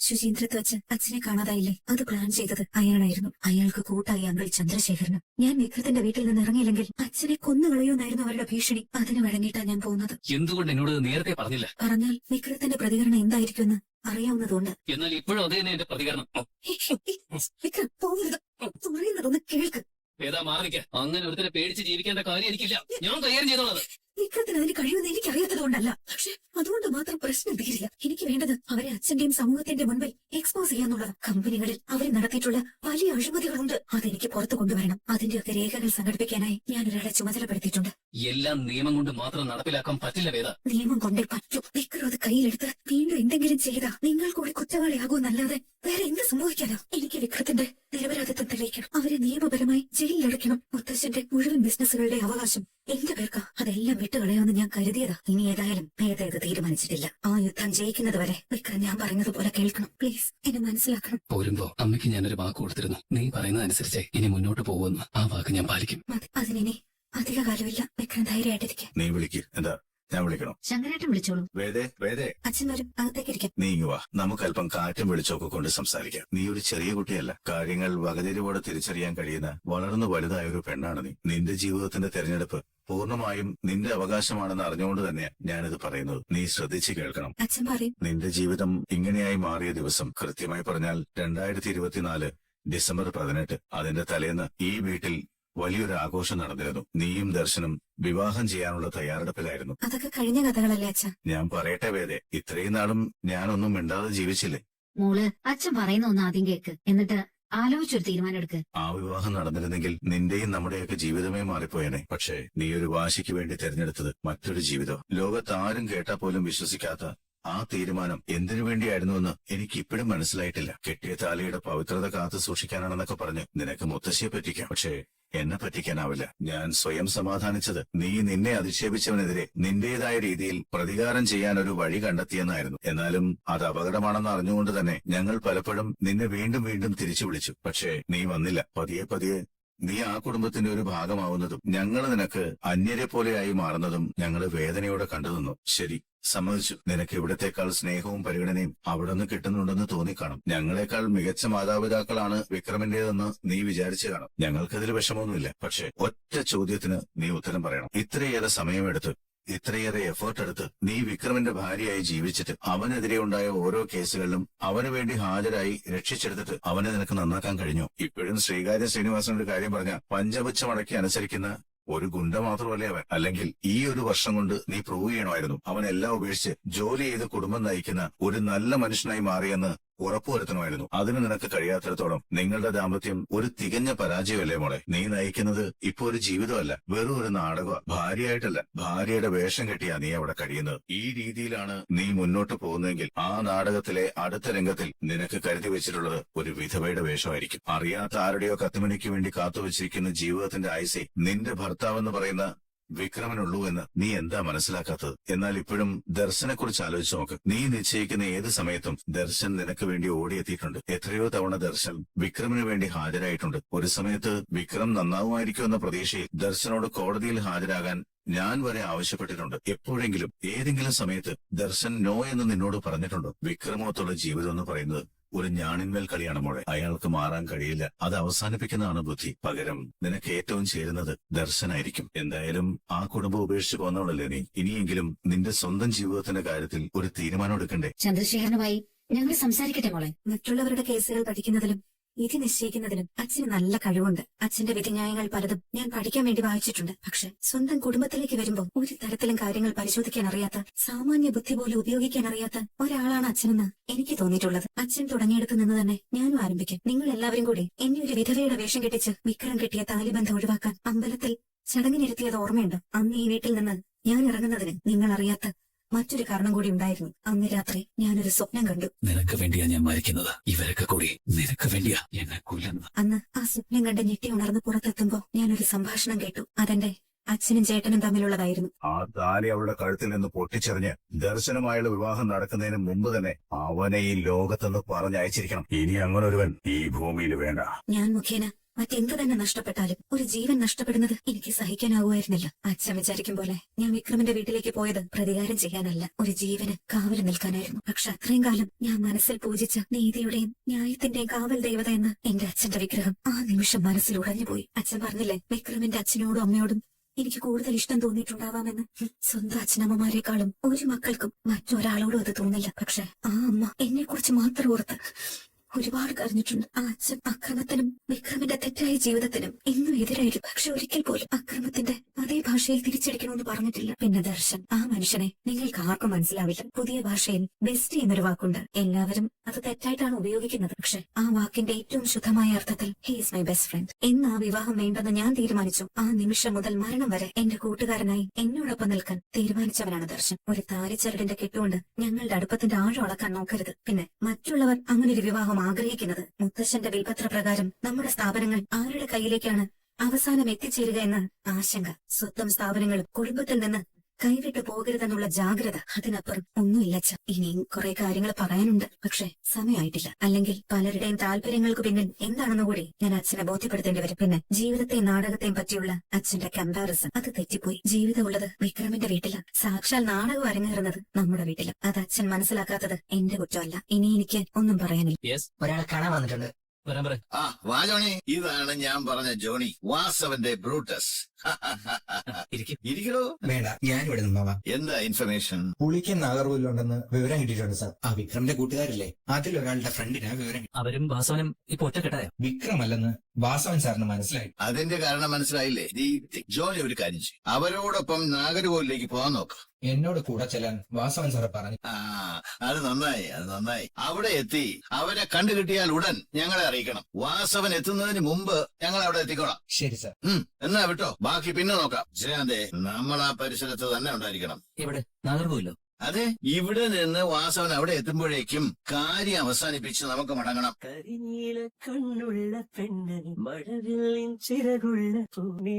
ശുചീന്ദ്രത്ത് വെച്ച് അച്ഛനെ കാണാതായില്ലേ, അത് പ്ലാൻ ചെയ്തത് അയാളായിരുന്നു. അയാൾക്ക് കൂട്ടായി അങ്കിൾ ചന്ദ്രശേഖരനും. ഞാൻ വിക്രത്തിന്റെ വീട്ടിൽ നിന്ന് ഇറങ്ങിയില്ലെങ്കിൽ അച്ഛനെ കൊന്നുകളയുമെന്നായിരുന്നു അവരുടെ ഭീഷണി. അതിന് വഴങ്ങിയിട്ടാ ഞാൻ പോകുന്നത്. എന്തുകൊണ്ട് എന്നോട് നേരത്തെ പറഞ്ഞില്ല? പറഞ്ഞാൽ വിക്രത്തിന്റെ പ്രതികരണം എന്തായിരിക്കുമെന്ന് അറിയാവുന്നതുകൊണ്ട്. എന്നാൽ ഇപ്പോഴും അതേ എന്റെ പ്രതികരണം. വിക്രം പോകരുത്, പറയുന്നതൊന്ന് കേൾക്ക്. ഏതാ മാറിക്ക. അങ്ങനെ ഒരുത്തരെ പേടിച്ച് ജീവിക്കേണ്ട കാര്യം എനിക്കില്ല. ഞാൻ കൈകാര്യം ചെയ്തോളത്. വിക്രത്തിന് അതിന് കഴിയുമെന്ന് എനിക്കറിയാത്തത് കൊണ്ടല്ല, പക്ഷെ അതുകൊണ്ട് മാത്രം പ്രശ്നം തീരില്ല. എനിക്ക് വേണ്ടത് അവരെ അച്ഛന്റെയും സമൂഹത്തിന്റെ മുൻപിൽ എക്സ്പോസ് ചെയ്യാന്നുള്ളത്. കമ്പനികളിൽ അവർ നടത്തിയിട്ടുള്ള വലിയ അഴിമതികളുണ്ട്, അതെനിക്ക് പുറത്തു കൊണ്ടുവരണം. അതിന്റെയൊക്കെ രേഖകൾ സംഘടിപ്പിക്കാനായി ഞാനൊരാളെ ചുമതലപ്പെടുത്തിയിട്ടുണ്ട്. എല്ലാം നിയമം കൊണ്ട് മാത്രം നടപ്പിലാക്കാൻ പറ്റില്ല വേദ. നിയമം കൊണ്ടേ പറ്റൂ. വിക്രം അത് കയ്യിലെടുത്ത് വീണ്ടും എന്തെങ്കിലും ചെയ്താ നിങ്ങൾ കൂടി കുറ്റവാളിയാകുമെന്നല്ലാതെ വേറെ എന്ത് സംഭവിക്കാനോ? എനിക്ക് വിക്രത്തിന്റെ നിരപരാധിത്വം തെളിയിക്കണം. അവരെ നിയമപരമായി ജയിലിലടയ്ക്കണം. മുത്തശ്ശന്റെ മുഴുവൻ ബിസിനസ്സുകളുടെ അവകാശം എന്റെ പേർക്കാ. അതെല്ലാം വിട്ടുകളയാമെന്ന് ഞാൻ കരുതിയതാ. ഇനി ഏതായാലും ഭേദം ഇത് തീരുമാനിച്ചിട്ടില്ല. ആ യുദ്ധം ജയിക്കുന്നത് വരെ വിക്രം ഞാൻ പറയുന്നതുപോലെ കേൾക്കണം. പ്ലീസ് എന്നെ മനസ്സിലാക്കണം. പോരുമ്പോ അമ്മയ്ക്ക് ഞാനൊരു വാക്ക് കൊടുത്തിരുന്നു. നീ പറയുന്നതനുസരിച്ച് ഇനി മുന്നോട്ട് പോകുമെന്ന്. ആ വാക്ക് ഞാൻ പാലിക്കും. മതി, അതിനി അധിക കാലമില്ല. വിക്രം ധൈര്യമായിട്ടിരിക്കും. നീ വിളിക്ക്. എന്താ ഞാൻ വിളിക്കണോ? ശങ്കരേട്ടൻ വിളിച്ചോളൂ. വേദേ അച്ഛൻ വരും, അകത്തേക്കിരിക്കാം. നീ ഇങ്ങ് വാ. നമുക്ക് അല്പം കാറ്റും വെളിച്ചമൊക്കെ കൊണ്ട് സംസാരിക്കാം. നീ ഒരു ചെറിയ കുട്ടിയല്ല. കാര്യങ്ങൾ വകതിരിവോടെ തിരിച്ചറിയാൻ കഴിയുന്ന വളർന്നു വലുതായ ഒരു പെണ്ണാണ് നീ. നിന്റെ ജീവിതത്തിന്റെ തെരഞ്ഞെടുപ്പ് പൂർണ്ണമായും നിന്റെ അവകാശമാണെന്ന് അറിഞ്ഞുകൊണ്ട് തന്നെ ഞാനിത് പറയുന്നത്. നീ ശ്രദ്ധിച്ച് കേൾക്കണം. അച്ഛൻ പറയും. നിന്റെ ജീവിതം ഇങ്ങനെയായി മാറിയ ദിവസം, കൃത്യമായി പറഞ്ഞാൽ 2024 ഡിസംബർ 18. അതിന്റെ തലേന്ന് ഈ വീട്ടിൽ വലിയൊരു ആഘോഷം നടന്നിരുന്നു. നീയും ദർശനും വിവാഹം ചെയ്യാനുള്ള തയ്യാറെടുപ്പിലായിരുന്നു. അതൊക്കെ കഴിഞ്ഞ കഥകളല്ലേ അച്ഛൻ? ഞാൻ പറയട്ടെ വേദേ, ഇത്രയും നാളും ഞാനൊന്നും മിണ്ടാതെ ജീവിച്ചില്ലേ? മോള് അച്ഛൻ പറയുന്ന ഒന്ന് ആദ്യം കേക്ക്, എന്നിട്ട് ആലോചിച്ചൊരു തീരുമാനം എടുക്ക്. ആ വിവാഹം നടന്നിരുന്നെങ്കിൽ നിന്റെയും നമ്മുടെയൊക്കെ ജീവിതമേ മാറിപ്പോയനെ. പക്ഷേ നീ ഒരു വാശിക്ക് വേണ്ടി തെരഞ്ഞെടുത്തത് മറ്റൊരു ജീവിതം. ലോകത്താരും കേട്ടാ പോലും വിശ്വസിക്കാത്ത ആ തീരുമാനം എന്തിനു വേണ്ടിയായിരുന്നുവെന്ന് എനിക്ക് ഇപ്പോഴും മനസ്സിലായിട്ടില്ല. കെട്ടിയ താലിയുടെ പവിത്രത കാത്തു സൂക്ഷിക്കാനാണെന്നൊക്കെ പറഞ്ഞ് നിനക്ക് മുത്തശ്ശിയെ പറ്റിക്കാം. പക്ഷേ എന്നെ പറ്റിക്കാനാവില്ല. ഞാൻ സ്വയം സമാധാനിച്ചത് നീ നിന്നെ അധിക്ഷേപിച്ചവനെതിരെ നിന്റേതായ രീതിയിൽ പ്രതികാരം ചെയ്യാൻ ഒരു വഴി കണ്ടെത്തിയെന്നായിരുന്നു. എന്നാലും അത് അപകടമാണെന്ന് അറിഞ്ഞുകൊണ്ട് തന്നെ ഞങ്ങൾ പലപ്പോഴും നിന്നെ വീണ്ടും വീണ്ടും തിരിച്ചു വിളിച്ചു. പക്ഷേ നീ വന്നില്ല. പതിയെ പതിയെ നീ ആ കുടുംബത്തിന്റെ ഒരു ഭാഗമാവുന്നതും ഞങ്ങൾ നിനക്ക് അന്യരെ പോലെയായി മാറുന്നതും ഞങ്ങള് വേദനയോടെ കണ്ടുനിന്നു. ശരി, സമ്മതിച്ചു. നിനക്ക് ഇവിടത്തെക്കാൾ സ്നേഹവും പരിഗണനയും അവിടെ നിന്ന് കിട്ടുന്നുണ്ടെന്ന് തോന്നിക്കാണും. ഞങ്ങളെക്കാൾ മികച്ച മാതാപിതാക്കളാണ് വിക്രമിന്റേതെന്ന് നീ വിചാരിച്ചു കാണും. ഞങ്ങൾക്കതിൽ വിഷമമൊന്നുമില്ല. പക്ഷെ ഒറ്റ ചോദ്യത്തിന് നീ ഉത്തരം പറയണം. ഇത്രയേറെ സമയമെടുത്ത്, ഇത്രയേറെ എഫേർട്ട് എടുത്ത് നീ വിക്രമിന്റെ ഭാര്യയായി ജീവിച്ചിട്ട് അവനെതിരെ ഉണ്ടായ ഓരോ കേസുകളിലും അവന് വേണ്ടി ഹാജരായി രക്ഷിച്ചെടുത്തിട്ട് അവനെ നിനക്ക് നന്നാക്കാൻ കഴിഞ്ഞു? ഇപ്പോഴും ശ്രീകാര്യ ശ്രീനിവാസനൊരു കാര്യം പറഞ്ഞ പഞ്ചപുച്ഛമടക്കി അനുസരിക്കുന്ന ഒരു ഗുണ്ട മാത്രമല്ലേ അവൻ? അല്ലെങ്കിൽ ഈ ഒരു വർഷം കൊണ്ട് നീ പ്രൂവ് ചെയ്യണമായിരുന്നു അവനെല്ലാം ഉപേക്ഷിച്ച് ജോലി ചെയ്ത് കുടുംബം നയിക്കുന്ന ഒരു നല്ല മനുഷ്യനായി മാറിയെന്ന് ഉറപ്പുവരുത്തണമായിരുന്നു. അതിന് നിനക്ക് കഴിയാത്തിടത്തോളം നിങ്ങളുടെ ദാമ്പത്യം ഒരു തികഞ്ഞ പരാജയമല്ലേ മോളെ? നീ നയിക്കുന്നത് ഇപ്പൊ ഒരു ജീവിതമല്ല, വെറും ഒരു നാടകമാണ്. ഭാര്യയായിട്ടല്ല, ഭാര്യയുടെ വേഷം കെട്ടിയാ നീ അവിടെ കഴിയുന്നത്. ഈ രീതിയിലാണ് നീ മുന്നോട്ട് പോകുന്നതെങ്കിൽ ആ നാടകത്തിലെ അടുത്ത രംഗത്തിൽ നിനക്ക് കരുതി വെച്ചിട്ടുള്ളത് ഒരു വിധവയുടെ വേഷമായിരിക്കും. അറിയാത്ത ആരുടെയോ കത്തുമണിക്ക് വേണ്ടി കാത്തുവച്ചിരിക്കുന്ന ജീവിതത്തിന്റെ ആയുസേ നിന്റെ ഭർത്താവെന്ന് പറയുന്ന വിക്രമനുള്ളൂ എന്ന് നീ എന്താ മനസ്സിലാക്കാത്തത്? എന്നാൽ ഇപ്പോഴും ദർശനെ കുറിച്ച് ആലോചിച്ച് നോക്ക്. നീ നിശ്ചയിക്കുന്ന ഏത് സമയത്തും ദർശൻ നിനക്ക് വേണ്ടി ഓടിയെത്തിയിട്ടുണ്ട്. എത്രയോ തവണ ദർശൻ വിക്രമിന് വേണ്ടി ഹാജരായിട്ടുണ്ട്. ഒരു സമയത്ത് വിക്രം നന്നാവുമായിരിക്കുമെന്ന പ്രതീക്ഷയിൽ ദർശനോട് കോടതിയിൽ ഹാജരാകാൻ ഞാൻ വരെ ആവശ്യപ്പെട്ടിട്ടുണ്ട്. എപ്പോഴെങ്കിലും ഏതെങ്കിലും സമയത്ത് ദർശൻ നോ എന്ന് നിന്നോട് പറഞ്ഞിട്ടുണ്ടോ? വിക്രമോത്തുള്ള ജീവിതം എന്ന് പറയുന്നത് ഒരു ഞാണിന്മേൽ കളിയാണ് മോളെ. അയാൾക്ക് മാറാൻ കഴിയില്ല. അത് അവസാനിപ്പിക്കുന്നതാണ് ബുദ്ധി. പകരം നിനക്ക് ഏറ്റവും ചേരുന്നത് ദർശനായിരിക്കും. എന്തായാലും ആ കുടുംബം ഉപേക്ഷിച്ച് പോന്നവളല്ലേ നീ. ഇനിയെങ്കിലും നിന്റെ സ്വന്തം ജീവിതത്തിന്റെ കാര്യത്തിൽ ഒരു തീരുമാനം എടുക്കണ്ടേ? ചന്ദ്രശേഖരനുമായി ഞങ്ങൾ സംസാരിക്കട്ടെ മോളെ. മറ്റുള്ളവരുടെ കേസുകൾ പഠിക്കുന്നതിലും വിധി നിശ്ചയിക്കുന്നതിനും അച്ഛന് നല്ല കഴിവുണ്ട്. അച്ഛന്റെ വിധിന്യായങ്ങൾ പലതും ഞാൻ പഠിക്കാൻ വേണ്ടി വായിച്ചിട്ടുണ്ട്. പക്ഷെ സ്വന്തം കുടുംബത്തിലേക്ക് വരുമ്പോൾ ഒരു തരത്തിലും കാര്യങ്ങൾ പരിശോധിക്കാൻ അറിയാത്ത, സാമാന്യ ബുദ്ധി പോലും ഉപയോഗിക്കാൻ അറിയാത്ത ഒരാളാണ് അച്ഛനെന്ന് എനിക്ക് തോന്നിയിട്ടുള്ളത്. അച്ഛൻ തുടങ്ങിയെടുത്ത് നിന്ന് തന്നെ ഞാനും ആരംഭിക്കും. നിങ്ങൾ എല്ലാവരും കൂടി എന്നെ ഒരു വിധവയുടെ വേഷം കെട്ടിച്ച് വിക്രം കെട്ടിയ താലിബന്ധം ഒഴിവാക്കാൻ അമ്പലത്തിൽ ചടങ്ങിനിരുത്തിയത് ഓർമ്മയുണ്ട്. അന്ന് ഈ വീട്ടിൽ നിന്ന് ഞാൻ ഇറങ്ങുന്നതിന് നിങ്ങൾ അറിയാത്ത മറ്റൊരു കാരണം കൂടി ഉണ്ടായിരുന്നു. അന്ന് രാത്രി ഞാനൊരു സ്വപ്നം കണ്ടു. നിനക്ക് വേണ്ടിയാ ഞാൻ മരിക്കുന്നത്. ഇവരൊക്കെ കൂടി നിനക്ക് വേണ്ടിയാ എന്നെ കൊല്ലുന്നത്. അന്ന് ആ സ്വപ്നം കണ്ട് ഞെട്ടി ഉണർന്ന് പുറത്തെത്തുമ്പോ ഞാനൊരു സംഭാഷണം കേട്ടു. അതെന്റെ അച്ഛനും ചേട്ടനും തമ്മിലുള്ളതായിരുന്നു. ആ താലി അവളുടെ കഴുത്തിൽ നിന്ന് പൊട്ടിച്ചെറിഞ്ഞ് ദർശനമായുള്ള വിവാഹം നടക്കുന്നതിന് മുമ്പ് തന്നെ അവനെ ഈ ലോകത്തെന്ന് പറഞ്ഞയച്ചിരിക്കണം. ഇനി അങ്ങനൊരുവൻ ഈ ഭൂമിയിൽ വേണ്ട. ഞാൻ മുഖേന മറ്റെന്ത് തന്നെ നഷ്ടപ്പെട്ടാലും ഒരു ജീവൻ നഷ്ടപ്പെടുന്നത് എനിക്ക് സഹിക്കാനാവുമായിരുന്നില്ല. അച്ഛൻ വിചാരിക്കും പോലെ ഞാൻ വിക്രമിന്റെ വീട്ടിലേക്ക് പോയത് പ്രതികാരം ചെയ്യാനല്ല, ഒരു ജീവന് കാവൽ നിൽക്കാനായിരുന്നു. പക്ഷെ അത്രയും കാലം ഞാൻ മനസ്സിൽ പൂജിച്ച നീതിയുടെയും ന്യായത്തിന്റെയും കാവൽ ദേവത എന്ന എന്റെ അച്ഛന്റെ വിഗ്രഹം ആ നിമിഷം മനസ്സിൽ ഉടഞ്ഞുപോയി. അച്ഛൻ പറഞ്ഞില്ലേ, വിക്രമിന്റെ അച്ഛനോടും അമ്മയോടും എനിക്ക് കൂടുതൽ ഇഷ്ടം തോന്നിയിട്ടുണ്ടാവാമെന്ന്. സ്വന്തം അച്ഛനമ്മമാരെക്കാളും ഒരു മക്കൾക്കും മറ്റൊരാളോടും അത് തോന്നില്ല. പക്ഷെ ആ അമ്മ എന്നെ കുറിച്ച് മാത്രം ഓർത്ത് ഒരുപാട് കരഞ്ഞിട്ടുണ്ട്. ആ അച്ഛൻ അക്രമത്തിനും വിക്രമിന്റെ തെറ്റായ ജീവിതത്തിനും എന്നും എതിരായിരുന്നു. പക്ഷെ ഒരിക്കൽ പോലും അക്രമത്തിന്റെ അതേ ഭാഷയിൽ തിരിച്ചടിക്കണമെന്ന് പറഞ്ഞിട്ടില്ല. പിന്നെ ദർശൻ, ആ മനുഷ്യനെ നിങ്ങൾക്ക് ആർക്കും മനസ്സിലാവില്ല. പുതിയ ഭാഷയിൽ ബെസ്റ്റ് എന്നൊരു വാക്കുണ്ട്. എല്ലാവരും അത് തെറ്റായിട്ടാണ് ഉപയോഗിക്കുന്നത്. പക്ഷെ ആ വാക്കിന്റെ ഏറ്റവും ശുദ്ധമായ അർത്ഥത്തിൽ he is my best friend. എന്ന് ആ വിവാഹം വേണ്ടെന്ന് ഞാൻ തീരുമാനിച്ചു. ആ നിമിഷം മുതൽ മരണം വരെ എന്റെ കൂട്ടുകാരനായി എന്നോടൊപ്പം നിൽക്കാൻ തീരുമാനിച്ചവനാണ് ദർശൻ. ഒരു താലിച്ചരടിന്റെ കെട്ടുകൊണ്ട് ഞങ്ങളുടെ അടുപ്പത്തിന്റെ ആഴം അളക്കാൻ നോക്കരുത്. പിന്നെ മറ്റുള്ളവർ അങ്ങനൊരു വിവാഹം ആഗ്രഹിക്കുന്നത് മുത്തശ്ശന്റെ വിൽപത്ര പ്രകാരം നമ്മുടെ സ്ഥാപനങ്ങൾ ആരുടെ കയ്യിലേക്കാണ് അവസാനം എത്തിച്ചേരുക എന്ന ആശങ്ക. സ്വന്തം സ്ഥാപനങ്ങളും കുടുംബത്തിൽ നിന്ന് കൈവിട്ടു പോകരുതെന്നുള്ള ജാഗ്രത. അതിനപ്പുറം ഒന്നുമില്ലച്ച. ഇനിയും കുറെ കാര്യങ്ങൾ പറയാനുണ്ട്. പക്ഷെ സമയമായിട്ടില്ല. അല്ലെങ്കിൽ പലരുടെയും താല്പര്യങ്ങൾക്ക് പിന്നിൽ എന്താണെന്ന് കൂടി ഞാൻ അച്ഛനെ ബോധ്യപ്പെടുത്തേണ്ടി വരും. പിന്നെ ജീവിതത്തെയും നാടകത്തെയും പറ്റിയുള്ള അച്ഛന്റെ കമ്പാരിസൺ അത് തെറ്റിപ്പോയി. ജീവിതമുള്ളത് വിക്രമിന്റെ വീട്ടില, സാക്ഷാൽ നാടകം അരങ്ങേറുന്നത് നമ്മുടെ വീട്ടില. അത് അച്ഛൻ മനസ്സിലാക്കാത്തത് എന്റെ കുറ്റമല്ല. ഇനി എനിക്ക് ഒന്നും പറയാനില്ല. യെസ്, ഒരാളെ കാണാൻ വന്നിട്ടുണ്ട്. വരാൻ പറ. ആ വാ ജോണി, ഇതാണ് ഞാൻ പറഞ്ഞ ജോണി, വാസവന്റെ ബ്രൂട്ടസ്. ഇരിക്കും. ഇരിക്കണോ? വേണ്ട, ഞാൻ ഇവിടെ നിന്നോളാം. എന്താ ഇൻഫർമേഷൻ? പുളിക്കൻ നാഗർകോവിലുണ്ടെന്ന് വിവരം കിട്ടിയിട്ടുണ്ട് സാർ. ആ വിക്രമിന്റെ കൂട്ടുകാരില്ലേ, അതിലൊരാളുടെ ഫ്രണ്ടിനാ വിവരം കിട്ടി. അവരും വാസവനും ഇപ്പൊ ഒറ്റക്കെട്ടായോ? വിക്രം അല്ലെന്ന് വാസവൻ സാറിന് മനസ്സിലായി. അതിന്റെ കാരണം മനസ്സിലായില്ലേ? ജോണി ഒരു കാര്യം ചെയ്യും, അവരോടൊപ്പം നാഗർകോവിലേക്ക് പോകാൻ നോക്കാം. എന്നോട് കൂടെ ചെല്ലാൻ വാസവൻ സാറ് പറഞ്ഞു. ആ അത് നന്നായി, അത് നന്നായി. അവിടെ എത്തി അവരെ കണ്ടുകിട്ടിയാൽ ഉടൻ ഞങ്ങളെ അറിയിക്കണം. വാസവൻ എത്തുന്നതിന് മുമ്പ് ഞങ്ങൾ അവിടെ എത്തിക്കോളാം. ശരി സാർ. എന്നാ വിട്ടോ, ബാക്കി പിന്നെ നോക്കാം. ജയാന്തേ, നമ്മൾ ആ പരിസരത്ത് തന്നെ ഉണ്ടായിരിക്കണം. ഇവിടെ നാഗർകോവിലോ? അതെ, ഇവിടെ നിന്ന് വാസവൻ അവിടെ എത്തുമ്പോഴേക്കും കാര്യം അവസാനിപ്പിച്ച് നമുക്ക് മടങ്ങണം. കരിനീല കണ്ണുള്ള പെണ്ണ് മഴവില്ലിൻ ചിറകുള്ള പൂണി